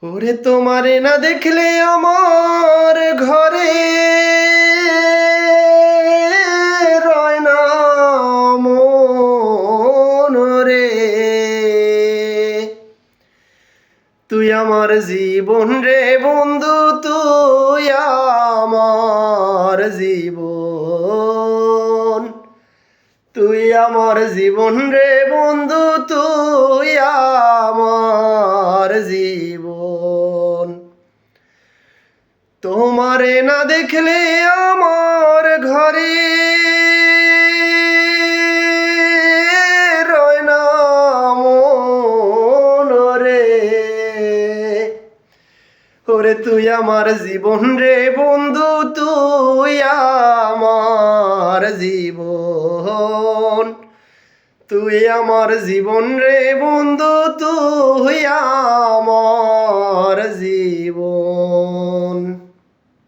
ওরে তোমারে না দেখলে আমার ঘরে রয় না মন রে। তুই আমার জীবন রে বন্ধু, তুই আমার জীবন, তুই আমার জীবন রে বন্ধু, তুই আমার জীবন। তোমারে না দেখলে আমার ঘরে রয় না মন রে। ওরে তুই আমার জীবন রে বন্ধু, তুই আমার জীবন, তুই আমার জীবন রে বন্ধু, তুই আমার জীবন।